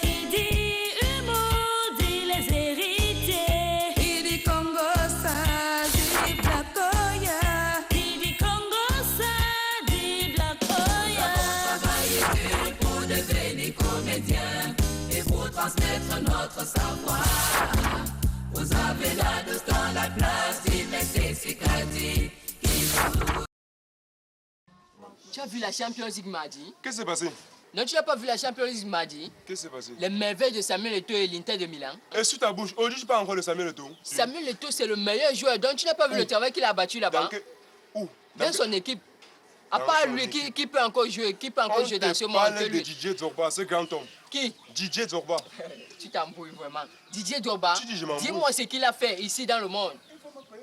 Qui dit humour, dit les héritiers. Qui dit Congo, ça dit Black Oya. Qui dit Congo, ça dit Black Oya. Nous avons travaillé dur pour devenir comédien et pour transmettre notre savoir. Vous avez la douce dans la place, mettez c'est crédit. Tu as vu la Champions League mardi? Qu'est-ce qui s'est passé? Non, tu n'as pas vu la Champions League mardi? Qu'est-ce qui s'est passé? Les merveilles de Samuel Eto'o et l'Inter de Milan. Et sur ta bouche, aujourd'hui, tu parles encore de Samuel Eto'o. Samuel Eto'o, c'est le meilleur joueur. Donc, tu n'as pas vu le travail qu'il a battu là-bas? Où? Dans son équipe. À part lui, qui peut encore jouer? Qui peut encore jouer dans ce monde que lui? De Didier Drogba, ce grand homme. Qui? Didier Drogba. Tu t'embrouilles vraiment. Didier Drogba, Tu dis je m'embrouille. dis-moi ce qu'il a fait ici dans le monde.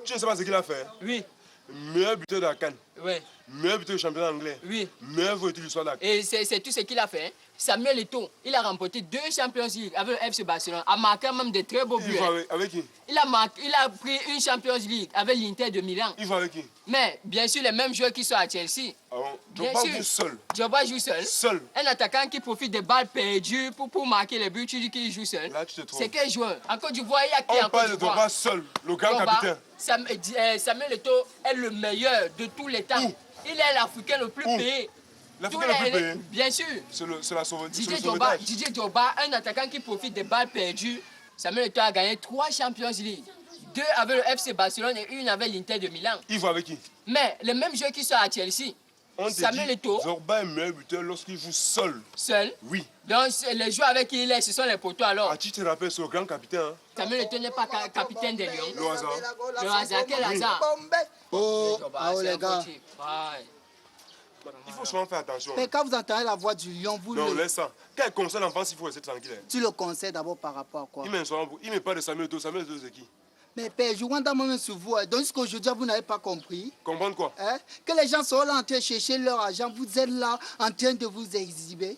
Tu ne sais pas ce qu'il a fait? Oui. Meilleur buteur de la CAN. Oui. Meilleur buteur du championnat anglais. Oui. Meilleur joueur de l'histoire de la CAN. Et c'est tout ce qu'il a fait. Samuel Eto'o, il a remporté 2 Champions League avec le FC Barcelone, a marqué même de très beaux buts. Il joue avec qui? Il a pris une Champions League avec l'Inter de Milan. Il joue avec qui? Mais bien sûr, les mêmes joueurs qui sont à Chelsea. Ah bon? Bien Drogba sûr. joue seul. Drogba joue seul. Seul. Un attaquant qui profite des balles perdues pour marquer les buts, tu dis qu'il joue seul. Là, tu te trompes. C'est quel joueur? En Côte d'Ivoire, il y a qui en On parle Côte de Drogba seul, le grand capitaine. Samuel Eto'o est le meilleur de tous les temps. Où? Il est l'Africain le plus payé. L'Africain le plus payé? Bien sûr. C'est la sauvetage. Didier Drogba, un attaquant qui profite des balles perdues. Samuel Eto'o a gagné 3 Champions League. 2 avec le FC Barcelone et 1 avec l'Inter de Milan. Il joue avec qui? Mais les mêmes joueurs qui sont à Chelsea. On Samuel Eto'o. Drogba est meilleur buteur lorsqu'il joue seul. Seul. Oui. Donc les joueurs avec qui il est, ce sont les poteaux alors. Ah, tu te rappelles, c'est le grand capitaine. Hein? Samuel Eto'o n'est pas capitaine des Lions. Le hasard. Le hasard, quel hasard? Oh, Drogba, ah, oh, c'est les un gars. fautif. Ouais. Il faut souvent faire attention. Mais quand vous entendez la voix du lion, vous Non, le... laisse ça. Quel conseil d'enfance, il faut rester tranquille. Hein? Tu le conseilles d'abord par rapport à quoi? Il me parle de Samuel Eto'o. Samuel Eto'o, c'est qui? Mais père, je vois dans mon main sur vous. Hein. Donc jusqu'aujourd'hui, vous n'avez pas compris. Comprendre quoi? Hein? Que les gens sont là en train de chercher leur argent. Vous êtes là en train de vous exhiber.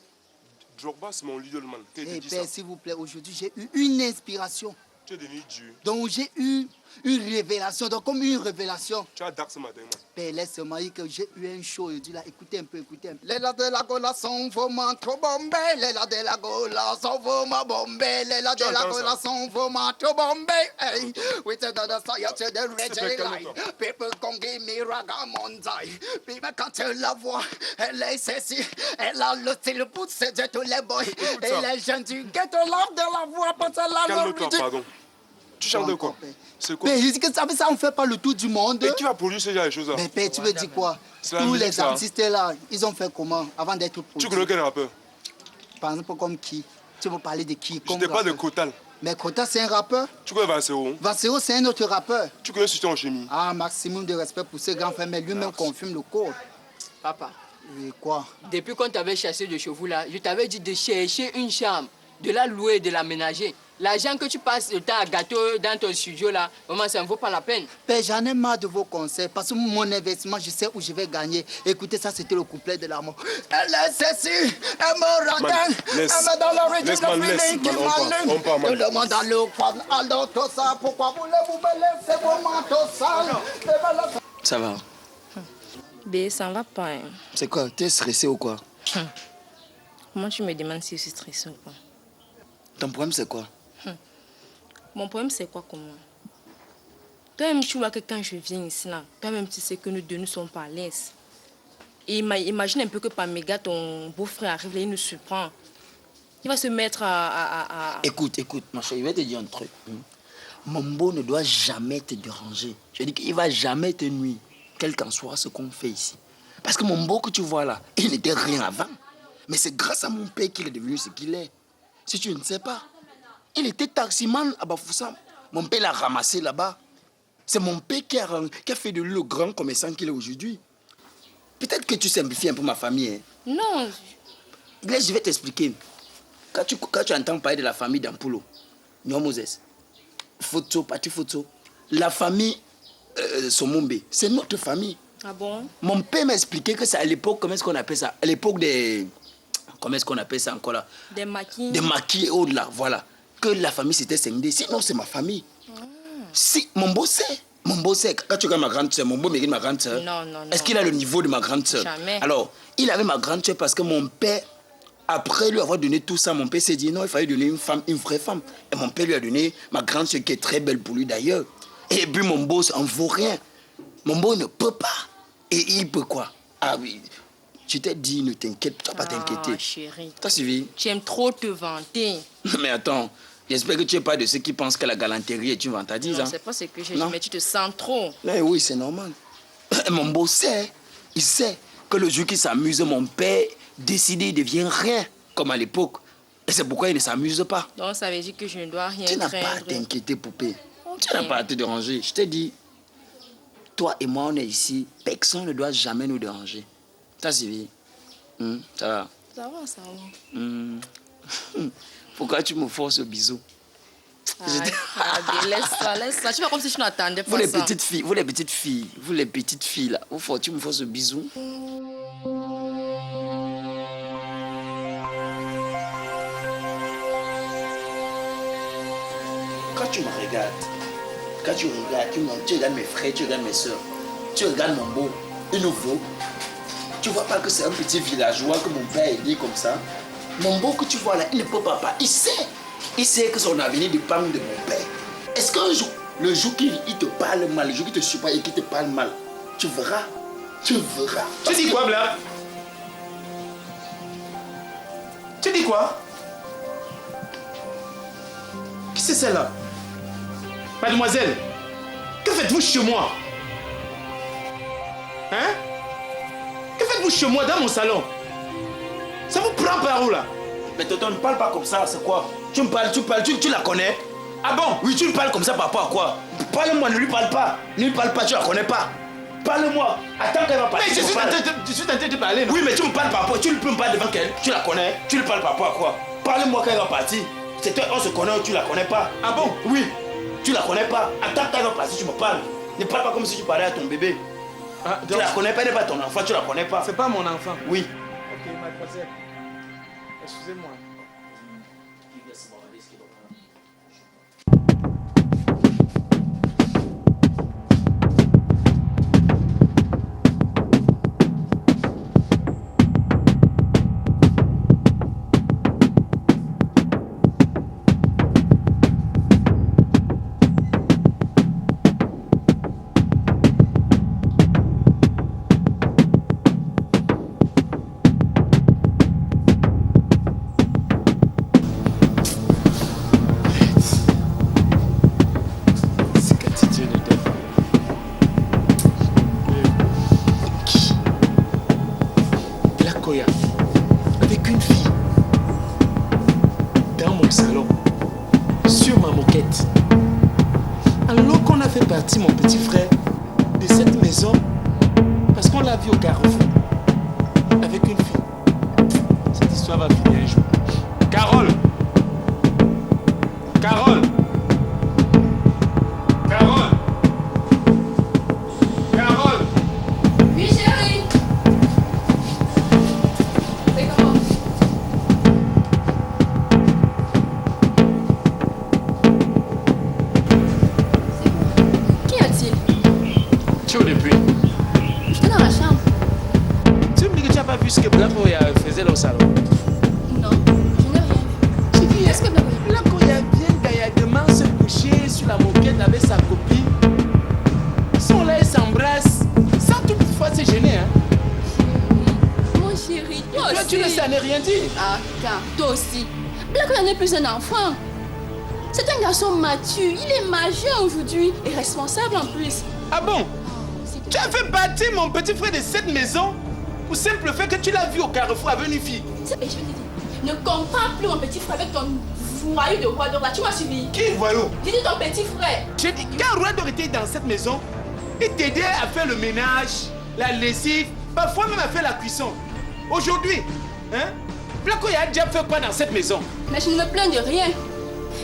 Drogba, c'est mon leader, man. Eh père, s'il vous plaît, aujourd'hui, j'ai eu une inspiration. Tu es devenu dur. Donc j'ai eu une révélation. Donc comme une révélation. Tu as dark ce matin, man. Père, laisse-moi dire que j'ai eu un show aujourd'hui là. Écoutez un peu, écoutez un peu. Les là de la Gola sont vraiment trop bombés. Les là de la Gola sont vraiment bombés. Les là de la Gola sont vraiment trop bombés. Hey, we said that the science de red line. People come give me ragamonzai. People quand elle la voix, elle est ceci. Elle a le style pouce de tous les boys. Et les gens du ghetto love de la voix parce qu'elle a le Calme-toi, pardon. Tu chantes de quoi? C'est quoi? Mais je dis que ça on fait pas le tour du monde. Et qui va produire ce genre de choses là? Mais père, tu veux dire quoi? La Tous musique, les ça. artistes là, ils ont fait comment avant d'être produits? Tu connais quel rappeur? Par exemple, comme qui? Tu veux parler de qui? Je ne pas de Kotal. Mais Kota, c'est un rappeur. Tu connais Valsero? Vasero, c'est un autre rappeur. Tu connais Sultan en chimie? Ah, maximum de respect pour ce grand frère, mais lui-même confirme le code. Papa, Et quoi? depuis qu'on t'avait chassé de chez vous là, je t'avais dit de chercher une chambre, de la louer et de l'aménager. L'argent que tu passes le temps à gâteau dans ton studio là, vraiment ça ne vaut pas la peine. Père, j'en ai marre de vos conseils parce que mon investissement, je sais où je vais gagner. Écoutez, ça c'était le couplet de l'amour. Elle est ceci, elle me regarde, elle me donne le rythme qui m'allume. Tout le monde a le femme, alors tout ça, pourquoi voulez-vous me laisser vos manteaux sales? Ça va? B, ça va pas. Hein. C'est quoi? T'es stressé ou quoi? Comment tu me demandes si je suis stressée ou pas? Ton problème, c'est quoi? Mon problème, c'est quoi comment? Toi-même, tu vois que quand je viens ici, là, toi-même, tu sais que nous deux ne sommes pas à l'aise. Et imagine un peu que par méga, ton beau-frère arrive là, il nous surprend. Il va se mettre à... Écoute, ma chérie, je vais te dire un truc. Mon beau ne doit jamais te déranger. Je dis qu'il ne va jamais te nuire, quel qu'en soit ce qu'on fait ici. Parce que mon beau que tu vois là, il n'était rien avant. Mais c'est grâce à mon père qu'il est devenu ce qu'il est. Si tu ne sais pas, il était taximan à Bafoussam. Mon père l'a ramassé là-bas. C'est mon père qui a fait de lui le grand commerçant qu'il est aujourd'hui. Peut-être que tu simplifies un peu ma famille. Hein. Non. Là, je vais t'expliquer. Quand tu entends parler de la famille d'Ampulo, Nyo Moses, Photo, Pati Photo, la famille Somombe, c'est notre famille. Ah bon? Mon père m'a expliqué que c'est à l'époque, comment est-ce qu'on appelle ça? À l'époque des... Comment est-ce qu'on appelle ça encore là? Des maquis. Des maquis et au-delà, voilà. Que la famille s'était scindée. Sinon, c'est ma famille. Si, mon beau sait. Mon beau sait. Quand tu regardes ma grande soeur, mon beau mérite ma grande soeur. Non. Est-ce qu'il a le niveau de ma grande soeur? Jamais. Alors, il avait ma grande soeur parce que mon père Après lui avoir donné tout ça, mon père s'est dit non, il fallait donner une femme, une vraie femme. Et mon père lui a donné ma grande sœur qui est très belle pour lui d'ailleurs. Et puis mon boss en vaut rien. Mon boss ne peut pas. Et il peut quoi? Ah oui, je t'ai dit, ne t'inquiète, tu vas pas t'inquiéter. Chérie, T'as suivi? tu aimes trop te vanter. Mais attends, j'espère que tu n'es pas de ceux qui pensent que la galanterie est une vantardise. Non, Hein? c'est pas ce que j'ai Non. dit, mais tu te sens trop. Eh oui, c'est normal. Mon beau sait, il sait que le jour qu'il s'amuse, mon père décide, il devient rien, comme à l'époque. Et c'est pourquoi il ne s'amuse pas. Donc ça veut dire que je ne dois rien Tu n'as pas à craindre. t'inquiéter, poupée. Ok. Tu n'as pas à te déranger. Je t'ai dit, toi et moi, on est ici. Personne ne doit jamais nous déranger. T'as suivi? Ça va? Ça va, ça va. Pourquoi tu me forces au bisou? Laisse ça. Tu fais comme si tu n'attendais pas Vous les ça. petites filles, vous les petites filles là, tu me forces au bisou. Quand tu me regardes, tu regardes mes frères, tu regardes mes soeurs, tu regardes mon beau, il nous vaut. Tu vois pas que c'est un petit villageois que mon père est dit comme ça? Mon beau que tu vois là, il ne peut pas. Il sait que son avenir dépend de mon père. Est-ce qu'un jour, le jour qu'il te parle mal, le jour qu'il te supporte et qu'il te parle mal, tu verras? Tu verras. Tu dis quoi, Bla? Tu dis quoi? Qui c'est celle-là? Mademoiselle, que faites-vous chez moi? Hein? Que faites-vous chez moi dans mon salon? Ça vous prend par où là? Mais tonton, ne parle pas comme ça, c'est quoi? Tu me parles, tu la connais? Ah bon? Oui, tu me parles comme ça par rapport à quoi? Parle-moi, ne lui parle pas. Ne lui parle pas, tu la connais pas. Parle-moi. Attends qu'elle va parler. Mais je suis en train de parler, non? Oui, mais tu me parles par rapport. Tu ne peux me parler devant qu'elle. Tu la connais. Tu lui parles par rapport à quoi? Parle-moi quand elle va partir. C'est toi, on se connaît ou tu la connais pas? Ah bon? Oui. Tu la connais pas. Attends qu'elle va partir, tu me parles. Ne parle pas comme si tu parlais à ton bébé. Ah, Tu la connais pas, elle n'est pas ton enfant, tu la connais pas. c'est pas mon enfant. Oui. Ok, mademoiselle. Excusez-moi. Avec une fille dans mon salon, sur ma moquette, alors qu'on a fait partie, mon petit frère, de cette maison, parce qu'on l'a vu au carrefour, avec une fille. Cette histoire va finir un jour. Carole! Carole! Carole! Carole! Oui, chérie. C'est comment? Qu'y a-t-il? Tu es où depuis? J'étais dans la chambre. Tu me dis que tu n'as pas vu ce que Blakoya faisait là au salon? Non, je n'ai rien vu. Tu dis, Qu'est-ce que Blakoya vient gaillardement se coucher sur la moquette avec sa copine. Ils sont là, ils s'embrassent, sans toutefois se gêner. Hein. Mon chéri, toi Toi, aussi. tu ne sais rien dire. Attends, toi aussi. Black n'est plus un enfant. C'est un garçon mature. Il est majeur aujourd'hui et responsable en plus. Ah bon? C'est tout. Tu as fait partir mon petit frère de cette maison pour simple fait que tu l'as vu au carrefour avec une fille. Et je vais te dire, ne compare plus mon petit frère avec ton voyou de roi d'or là. Tu m'as suivi. Qui voyou? J'ai dit ton petit frère. J'ai dit, quand Roi était dans cette maison, il t'aidait à faire le ménage, la lessive, parfois même à faire la cuisson. Aujourd'hui, hein? Blakoya a déjà fait quoi dans cette maison? Mais je ne me plains de rien.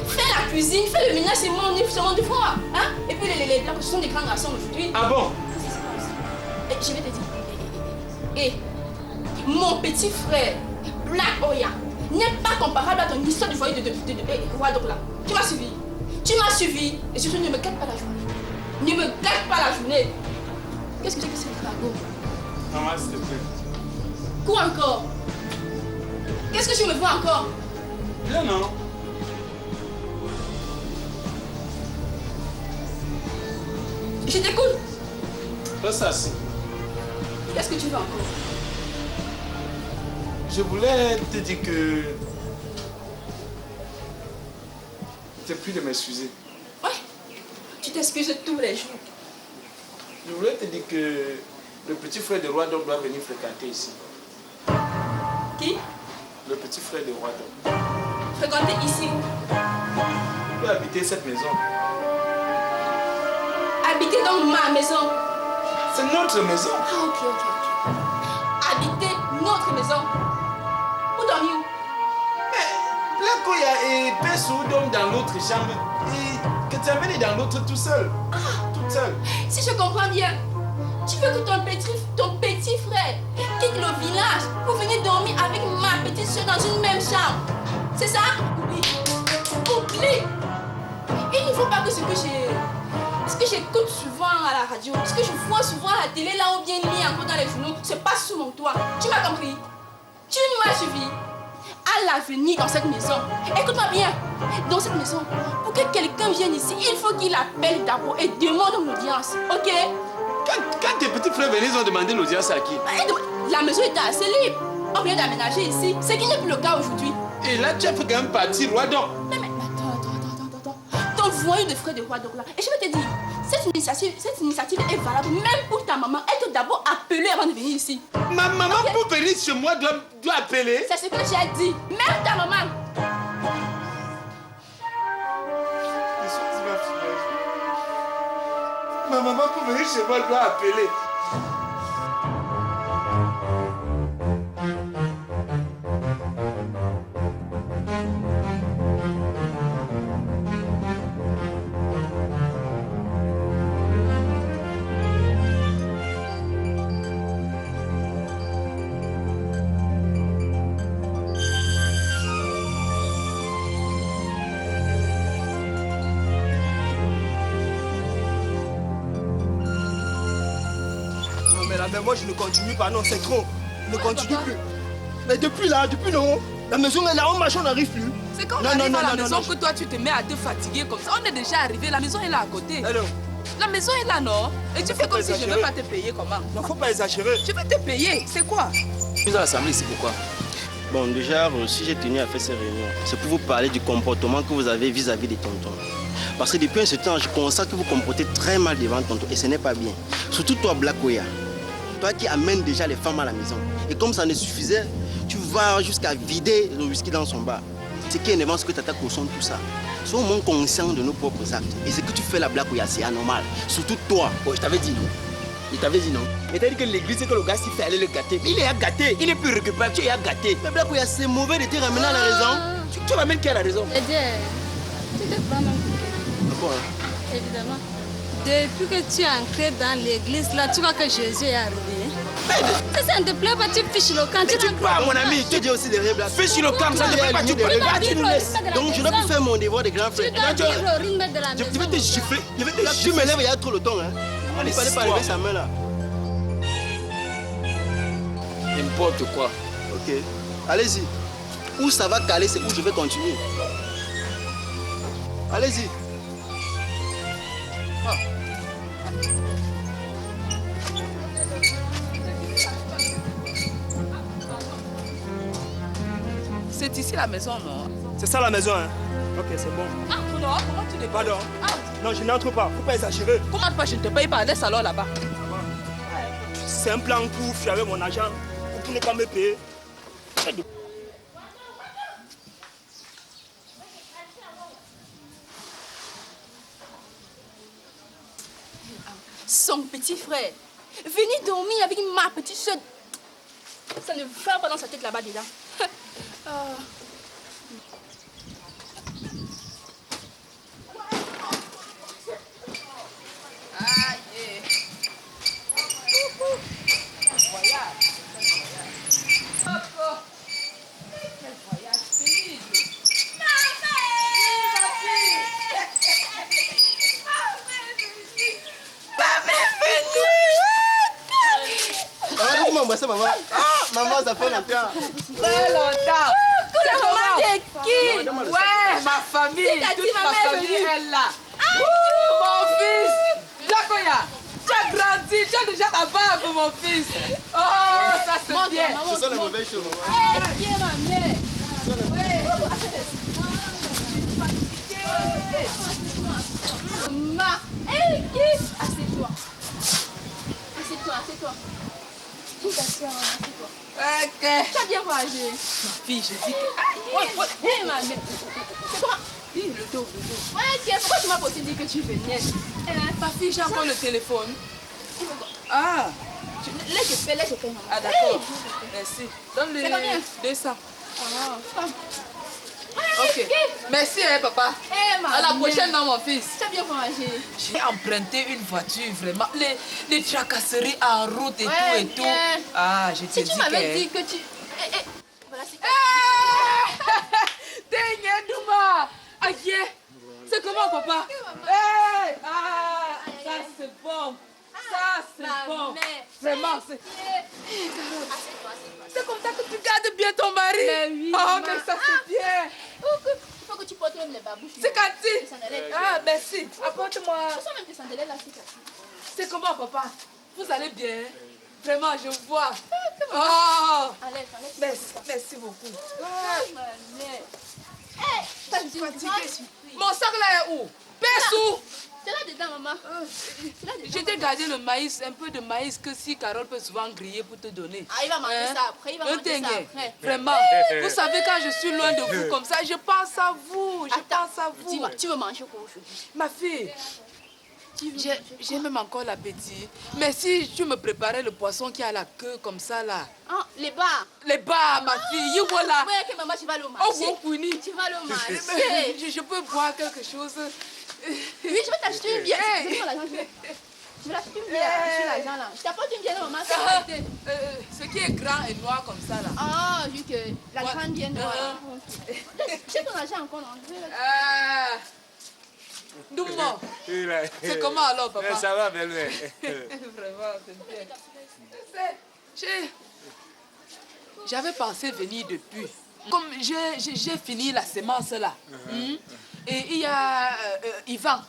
Fais la cuisine, fais le ménage, c'est mon devoir. Hein? Et puis les Blacks, ce sont des grands garçons aujourd'hui. Ah bon? Et je vais te dire. Et mon petit frère, Black Oya, n'est pas comparable à ton histoire du foyer de roi d'or là. Tu m'as suivi. Tu m'as suivi. Et surtout, ne me gâte pas la journée. Ne me gâte pas la journée. Qu'est-ce que c'est que ce dragon? Maman, s'il te plaît. Quoi encore? Qu'est-ce que tu me vois encore? Bien, non? Je t'écoute. Reste assis. Qu'est-ce que tu veux encore? Je voulais te dire que... Tu es plus de m'excuser. Ouais. Tu t'excuses tous les jours. Je voulais te dire que le petit frère de Roi d'Or doit venir fréquenter ici. Qui? Le petit frère de Roi d'Or. Fréquenter ici. Il peut habiter cette maison. Habiter dans ma maison. C'est notre maison. Ah, ok. Habiter notre maison. Où dormir? Blakoya et Pessou dorment dans l'autre chambre. Et que tu amènes dans l'autre tout seul. Toute seule. Si je comprends bien, tu veux que ton petit frère quitte le village pour venir dormir avec ma petite soeur dans une même chambre. C'est ça? Oui. Oublie. Il ne faut pas que ce que j'écoute souvent à la radio, ce que je vois souvent à la télé, là ou bien lit encore dans les journaux, se passe sous mon toit. Tu m'as compris? Tu m'as suivi. À l'avenir dans cette maison, écoute-moi bien, dans cette maison, pour que quelqu'un vienne ici, il faut qu'il appelle d'abord et demande l'audience, ok? Quand tes petits frères venaient, ils ont demandé l'audience à qui? La maison était assez libre. On vient d'aménager ici, ce qui n'est plus le cas aujourd'hui. Et là, tu as fait quand même partie Roi d'Or. Mais attends. Ton voyou de frère de Roi d'Or là, et je vais te dire, cette initiative est valable même pour ta maman. Elle doit d'abord appeler avant de venir ici. Ma maman, okay, pour venir chez moi, doit appeler. C'est ce que j'ai dit. Même ta maman. Ma maman, pour venir chez moi, doit appeler. Mais moi je ne continue pas, non c'est trop. Je ne continue plus. Mais depuis non, la maison est là, on marche, on n'arrive plus. C'est quand on arrive à la maison que toi tu te mets à te fatiguer comme ça. On est déjà arrivé, la maison est là à côté. Alors, la maison est là, non? Et tu fais comme si je ne veux pas te payer, comment? Non, faut pas exagérer. Je vais te payer, c'est quoi? Nous à l'Assemblée ici, pourquoi? Bon, déjà, si j'ai tenu à faire ces réunions, c'est pour vous parler du comportement que vous avez vis-à-vis des tontons. Parce que depuis un certain temps, je constate que vous comportez très mal devant tonton et ce n'est pas bien. Surtout toi, Blakoya. Toi qui amènes déjà les femmes à la maison. Et comme ça ne suffisait, tu vas jusqu'à vider le whisky dans son bar. Ce qui est énervant, c'est que tu attaques au son de tout ça. Sois au moins conscient de nos propres actes. Et ce que tu fais là, Blakoya, c'est anormal. Surtout toi. Oh, je t'avais dit non. Il t'avait dit non. Mais t'as dit que l'église, c'est que le gars s'il fait aller le gâter. Mais il est à gâter. Il est plus récupérable. Tu es à gâter. Mais Blakoya, c'est mauvais de te ramener à la raison. Tu ramènes qui à la raison? Tu te prends même. Ah bon, hein? Évidemment. Depuis que tu es entré dans l'église, là, tu vois que Jésus est arrivé. Ça ne te plaît pas, tu fiches le camp. Mais tu pars, mon ami. Tu dis aussi des rêves là. Fiche le camp, ça ne te plaît pas, tu pars. Tu nous laisses. Donc je dois plus faire mon devoir de grand frère. Tu dois vivre au rythme de la maison. Je vais te gifler. Tu me lèves, il y a trop le temps. Hein. Il fallait pas lever sa main là. N'importe quoi. Ok. Allez-y. Où ça va caler, c'est où je vais continuer. Allez-y. C'est ici la maison, non? C'est ça la maison, hein? Ok, c'est bon. Ah, non, comment tu déconnes? Pardon. Ah. Non, je n'entre pas, faut pas exagérer. Comment pas, je ne te paye pas, laisse alors là-bas. C'est un plan pour fuir avec mon agent, pour ne pas me payer. Son petit frère, venir dormir avec ma petite soeur. Ça ne va pas dans sa tête là-bas dedans. Aïe. Coucou. Quel voyage. Quel voyage pénible. Ah, comment m'embrasser, maman? Maman, ça fait longtemps. Très longtemps. C'est comment? qui? Ouais, ma famille. Qui t'a dit Toute ma ma mère est famille venue? est là. Mon fils. Jacoya, tu as grandi, tu as déjà ta barbe, mon fils. Oh, ça c'est bien. Ce sont les mauvaises choses, maman. Qui est ma mère? Ma. Qui? Assieds-toi. Assieds-toi, assieds-toi. Tout t'assieds, assieds-toi. Ok. Tu as bien voyagé. Ma fille, je dis que... Hé, ma mère. C'est quoi? Le dos, le dos. Ouais, tiens, pourquoi tu m'as pas aussi dit que tu venais? Ma fille, j'ai encore le téléphone. Ah. Laisse je fais, maman. Ah, d'accord. Hey. Merci. Donne-le C'est combien? 200. Ah. Ok. Merci, hein, papa. Hé, ma À la mère. prochaine, non, mon fils. Tu as bien voyagé. J'ai emprunté une voiture, vraiment. Les tracasseries en route et tout et tout. Bien. Ah, je te Si dis tu m'avais que... dit que tu... Voilà, c'est Denge Douma. Aïe. C'est comment, papa? Hey. Ah, ça c'est bon. Ça c'est bon. Vraiment, c'est... C'est comme ça que tu gardes bien ton mari. Mais oui, oh, maman. mais ça c'est bien. Il faut que tu portes même les babouches. C'est Cathy. Les sandalettes. Ah, merci. Apporte-moi. Ce sont même des sandalettes là, c'est Cathy. C'est comment, papa? Vous allez bien? Vraiment, je vois. Oh. Allez, Merci beaucoup. ma mère. Hé, Je suis fatiguée. Mon sac là est où? Pessou. c'est là dedans, maman. C'est là dedans. Je t'ai gardé le maïs, un peu de maïs que si Carole peut souvent griller pour te donner. Ah, il va manger ça après. Il va Un manger ça dingue. après. Vraiment. Vous savez, quand je suis loin de vous comme ça, je pense à vous. Je pense à vous. Dis-moi, tu veux manger quoi aujourd'hui? Ma fille, j'ai même encore l'appétit. Mais si tu me préparais le poisson qui a la queue comme ça là. Ah, les bars. Les bars, ma fille, voilà. Ouais, que maman, tu vas aller au Oh, marché. vous Queenie. Tu vas aller au marché. Je peux boire quelque chose. Oui, je vais t'acheter une bière. Hey. Donne-moi l'argent, je vais l'acheter une bière. Je suis l'argent là. Je t'apporte une bière, maman. Ah, ce qui est grand et noir comme ça là. Ah, vu que la Ouais. grande bière noire. J'ai ton argent encore, non? Ah. Doumon. C'est comment alors, papa? Ça va, belle-mère. Vraiment, c'est bien. J'avais pensé venir depuis. Comme j'ai fini la sémence là. Et il y a Yvan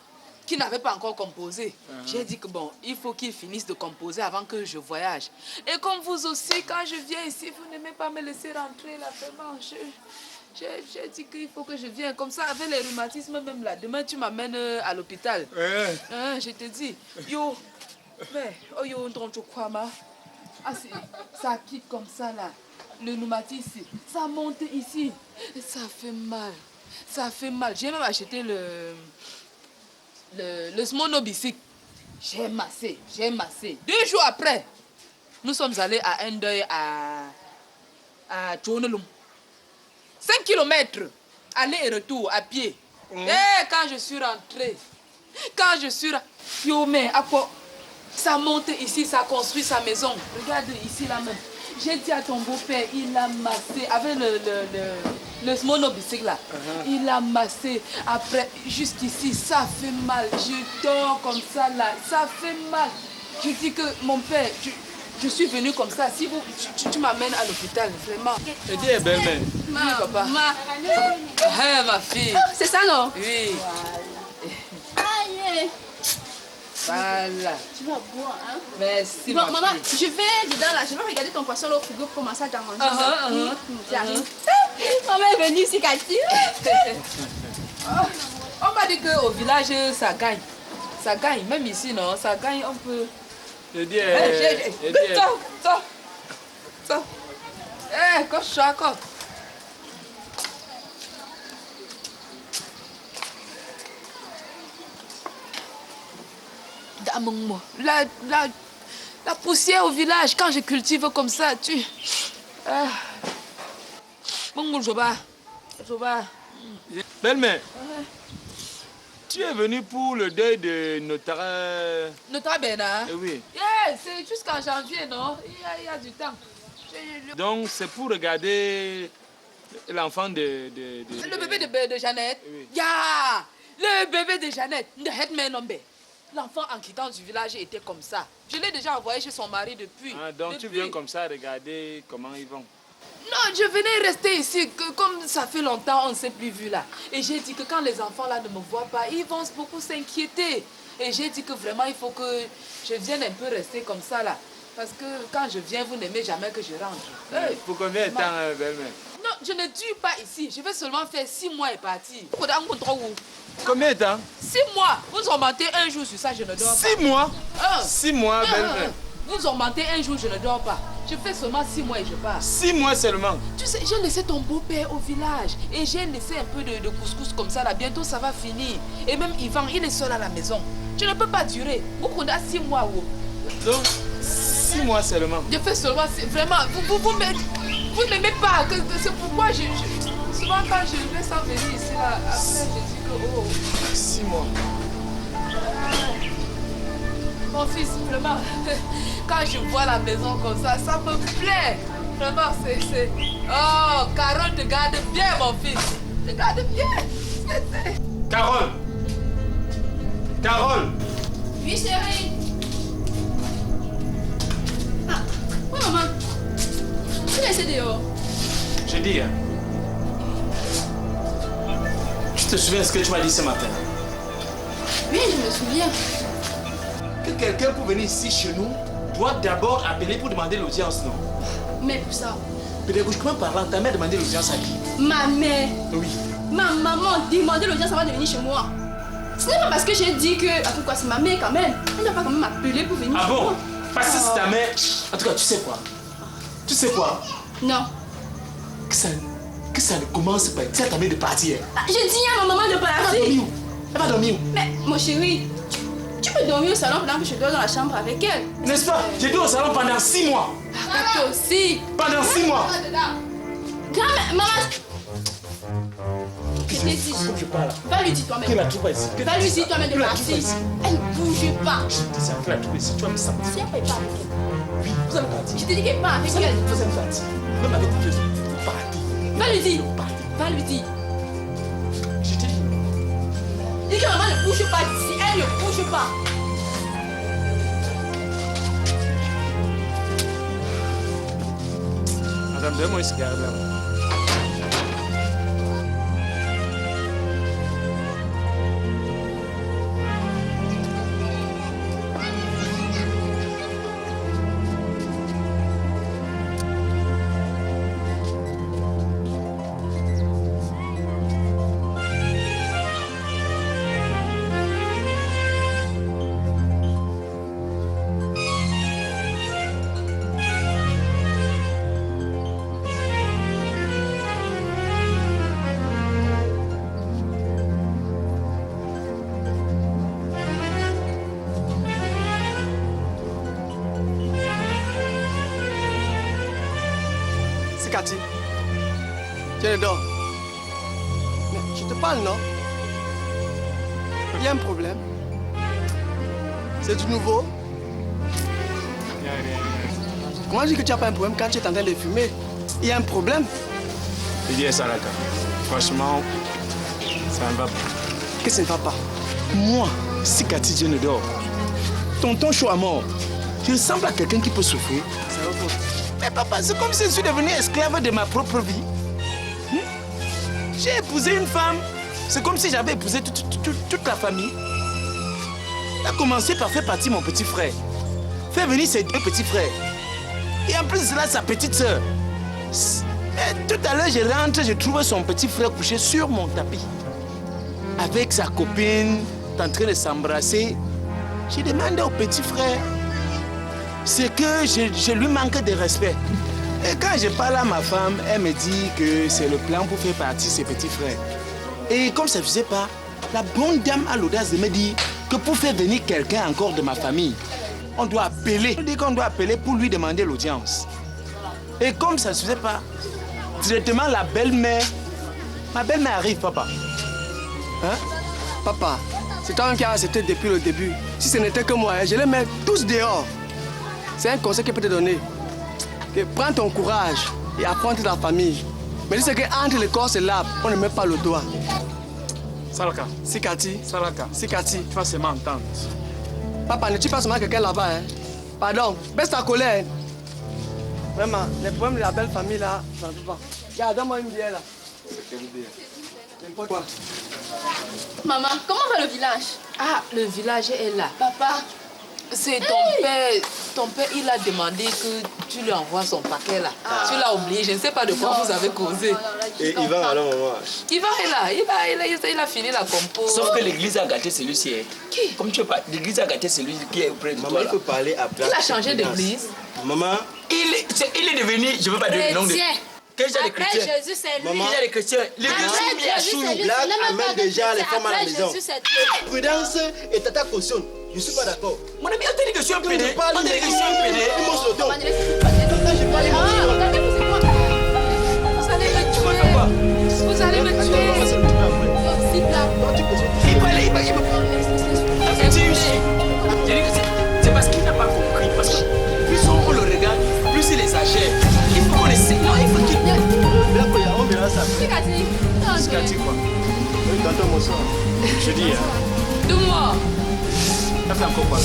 qui n'avait pas encore composé. J'ai dit que bon, il faut qu'il finisse de composer avant que je voyage. Et comme vous aussi, quand je viens ici, vous n'aimez pas me laisser rentrer là, vraiment. J'ai dit qu'il faut que je vienne comme ça avec les rhumatismes même là. Demain, tu m'amènes à l'hôpital. Hein, je te dis, yo, mais, oh yo, on te croit, ma. Ah, ça quitte comme ça là. Le rhumatisme, ça monte ici. Et ça fait mal. Ça fait mal. J'ai même acheté le monobicycle. J'ai massé. 2 jours après, nous sommes allés à un deuil à Tchonelum. 5 km, aller et retour à pied. Et quand je suis rentrée, yo, mais à quoi? Ça monte ici, ça construit sa maison. Regarde ici là même. J'ai dit à ton beau-père, il a massé avec le monobicycle là. Il a massé. Après, jusqu'ici, ça fait mal. Je dors comme ça là. Ça fait mal. Je dis que mon père, je suis venue comme ça. Si tu m'amènes à l'hôpital, vraiment. Je dis, belle-mère. Oui, papa. Ma fille. C'est ça, non? Oui. Aïe. Voilà. Tu vas boire, hein? Merci, Bon, ma maman, fille. je vais dedans là. Je vais regarder ton poisson là au frigo pour commencer à t'en manger. J'arrive. Maman est venue ici, Cathy. On m'a dit qu'au village, ça gagne. Ça gagne. Même ici, non? Ça gagne, on peut... Je dis, Ça. Quand je suis encore. La poussière au village, quand je cultive comme ça, tu... Bon, je vais. Belle-mère, tu es venu pour le deuil de notre... Notre Bernard? Oui. Yeah, c'est jusqu'en janvier, non? Il y a du temps. Donc, c'est pour regarder l'enfant de... Le bébé de Jeannette? Oui. Yeah! Le bébé de Jeannette. De Hetman Nombe. L'enfant en quittant du village était comme ça. Je l'ai déjà envoyé chez son mari depuis. Ah, donc tu viens comme ça regarder comment ils vont. Non, je venais rester ici, comme ça fait longtemps, on ne s'est plus vu là. Et j'ai dit que quand les enfants là ne me voient pas, ils vont beaucoup s'inquiéter. Et j'ai dit que vraiment, il faut que je vienne un peu rester comme ça là. Parce que quand je viens, vous n'aimez jamais que je rentre. Hey, pour combien de temps, belle-mère? Non, je ne dure pas ici. Je vais seulement faire 6 mois et partir. Combien de temps? 6 mois. Vous augmentez un jour sur ça, je ne dors pas. 6 mois? 6 mois, belle-mère. Vous augmentez un jour, je ne dors pas. Je fais seulement 6 mois et je pars. 6 mois seulement? Tu sais, j'ai laissé ton beau-père au village. Et j'ai laissé un peu de couscous comme ça là. Bientôt, ça va finir. Et même Yvan, il est seul à la maison. Je ne peux pas durer. Vous prenez 6 mois. Donc, 6 mois seulement? Je fais seulement... Vraiment, vous n'aimez pas. C'est pourquoi souvent quand je vais sans venir ici, là, après je dis que... Oh. 6 mois. Mon fils, vraiment, quand je vois la maison comme ça me plaît. Vraiment, c'est... Oh, Carole te garde bien, mon fils. Te garde bien. Carole! Carole! Oui, chérie. Ah, oui, maman. Tu l'as laissé dehors. Je dis, hein. Tu te souviens de ce que tu m'as dit ce matin? Oui, je me souviens. Que quelqu'un pour venir ici chez nous doit d'abord appeler pour demander l'audience, non? Mais pour ça. Pédagogiquement parlant, ta mère demandé l'audience à qui? Ma mère. Oui. Ma maman demandait l'audience avant de venir chez moi. Ce n'est pas parce que j'ai dit que... En tout cas, c'est ma mère quand même. Elle n'a pas quand même appelé pour venir chez moi. Ah bon? Parce que c'est ta mère. En tout cas, tu sais quoi? Tu sais quoi? Non. Que ça ne commence pas. Tu as ta mère de partir. J'ai dit à ma maman de partir. Elle va dormir où? Mais, mon chéri, tu peux dormir au salon pendant que je dors dans la chambre avec elle. N'est-ce pas? J'ai dormi au salon pendant 6 mois. Ah, toi aussi. Pendant 6 mois. Grand-mère, maman... Je t'ai dit. Je parle. Va lui dire toi-même. Que la trouve ici. Va lui dire toi-même de partir. Elle ne bouge pas. Je te dis que la trouve ici. Tu vas me sentir. Si elle ne part avec elle. Oui, vous allez partir. Je te dis qu'elle part avec elle. Vous allez partir. Même avec tes yeux, vous partez. Va lui dire. Va lui dire. Je te dis. Dis que maman ne bouge pas d'ici. Elle ne bouge pas. Madame, donne-moi une cigarette là. Cathy, tiens, dors. Mais je te parle, non? Il y a un problème. C'est du nouveau. Comment dire que tu n'as pas un problème quand tu es en train de fumer? Il y a un problème. Il dit ça là, franchement, ça ne va pas. Qu'est-ce que ça ne va pas? Moi, si Cathy Dieu ne dort, tonton chaud à mort, je ressemble à quelqu'un qui peut souffrir. Ça va pas. Mais papa, c'est comme si je suis devenu esclave de ma propre vie. J'ai épousé une femme. C'est comme si j'avais épousé toute la famille. Il a commencé par faire partie mon petit frère. Faire venir ses 2 petits frères. Et en plus de cela, sa petite sœur. Et tout à l'heure, je rentre, je trouve son petit frère couché sur mon tapis. Avec sa copine, en train de s'embrasser. Je demande au petit frère. C'est que je lui manque de respect. Et quand je parle à ma femme, elle me dit que c'est le plan pour faire partie de ses petits frères. Et comme ça ne faisait pas, la bonne dame a l'audace de me dire que pour faire venir quelqu'un encore de ma famille, on doit appeler. On dit qu'on doit appeler pour lui demander l'audience. Et comme ça ne se faisait pas, directement la belle-mère, ma belle-mère arrive, papa. Hein? Papa, c'est toi qui as accepté depuis le début. Si ce n'était que moi, je les mets tous dehors. C'est un conseil que je peux te donner. Que prends ton courage et affronte ta famille. Mais dis qu'entre le corps et l'âme, on ne met pas le doigt. Salaka. Si Cathy. Salaka. Si Cathy. Tu vas seulement entendre. Papa, ne tue pas seulement quelqu'un là-bas. Hein. Pardon, baisse ta colère. Vraiment, les problèmes de la belle famille là, j'en peux pas. Regarde, donne-moi une bière là. N'importe quoi. Maman, comment va le village? Ah, le village est là. Papa, c'est ton père. Ton père, il a demandé que tu lui envoies son paquet là. Tu l'as oublié, je ne sais pas de quoi vous avez causé. Et Ivan, alors, maman? Ivan est là, il a fini la compo. Sauf que l'église a gâté celui-ci. Qui? Comme tu veux pas, l'église a gâté celui qui est auprès de toi. Maman, il faut parler à place. Il a changé d'église. Maman? Il est devenu, je ne veux pas dire le nom de... Quel genre de chrétien? Après Jésus, c'est lui. Quel genre de chrétien? Après Jésus, c'est lui. Là, Ce n'est même amène pas de déjà les chrétien. femmes à la Après maison. Jésus, c'est Dieu. Prudence et tata cautionne. Je ne suis pas d'accord. Mon ami, on t'a dit que je suis un pédé. On On t'a dit que je suis un pédé. Il montre le dos. Vous allez me tuer. Vous allez me tuer. C'est parce qu'il n'a pas compris. Parce que plus on le regarde, plus il exagère. Il faut qu'on le sait. Non, il faut qu'il... On verra ça. Sikati quoi? Oui, tonton Mossa. Je dis, Dis-moi. elle fait encore quoi là?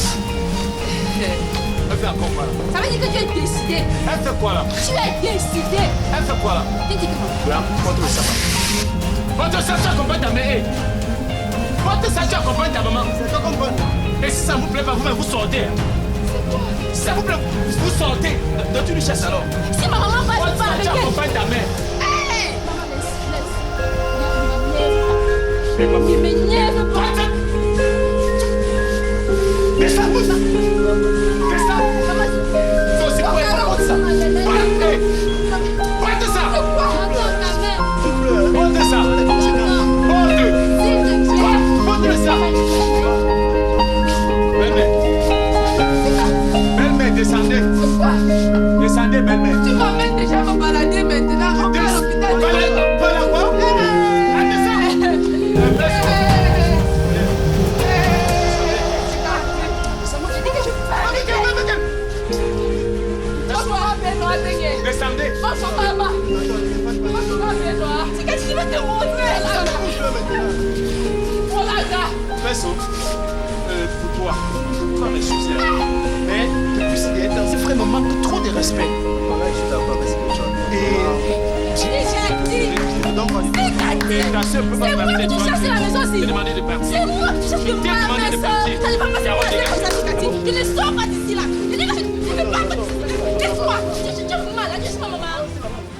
Elle fait encore quoi là? Ça veut dire que tu es décidé. Elle fait quoi là? Tu es décidé. Elle fait quoi là? Tu dis que... Voilà, contre le sapin. Contre ça, tu accompagnes ta mère. Contre ça, tu accompagnes ta maman. C'est pas comprendre. Et si ça vous plaît pas, vous sortez. Si ça vous plaît, vous sortez. Donc tu lui chasses alors. Si ma maman va Contre pas ça, tu arrêter. accompagnes ta mère. Ne m'énerve pas. Mais ça, vous ça. Mais ça. Faut aussi pour être contre ça. Porte ça. Porte ça. Porte ça. Belle-mère, descendez. Descendez, belle-mère. Tu m'emmènes déjà me balader maintenant. On va à l'hôpital. Voilà quoi? Descendez. Fais ça. Pour toi. Toi, m'excuser. Mais depuis ce frère me manque trop de respect. Et ta soeur peut pas partir. Tu cherches la maison aussi. Demander de partir. C'est moi qui cherche ma maison. Ça ne va pas se passer comme ça, Sikati. Je ne sors pas d'ici là. Je dis que je ne vais pas. Laisse-moi. Tu es malade, je suis ma maman.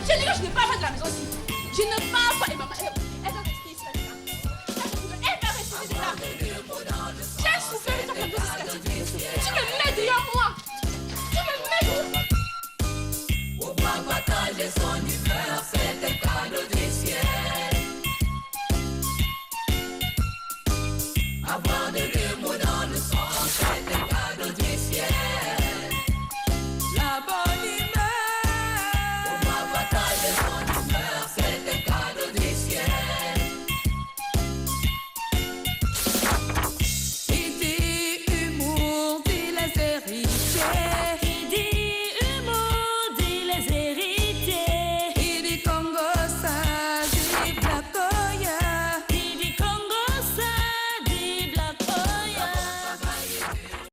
Je dis que je ne vais pas faire de la maison ici.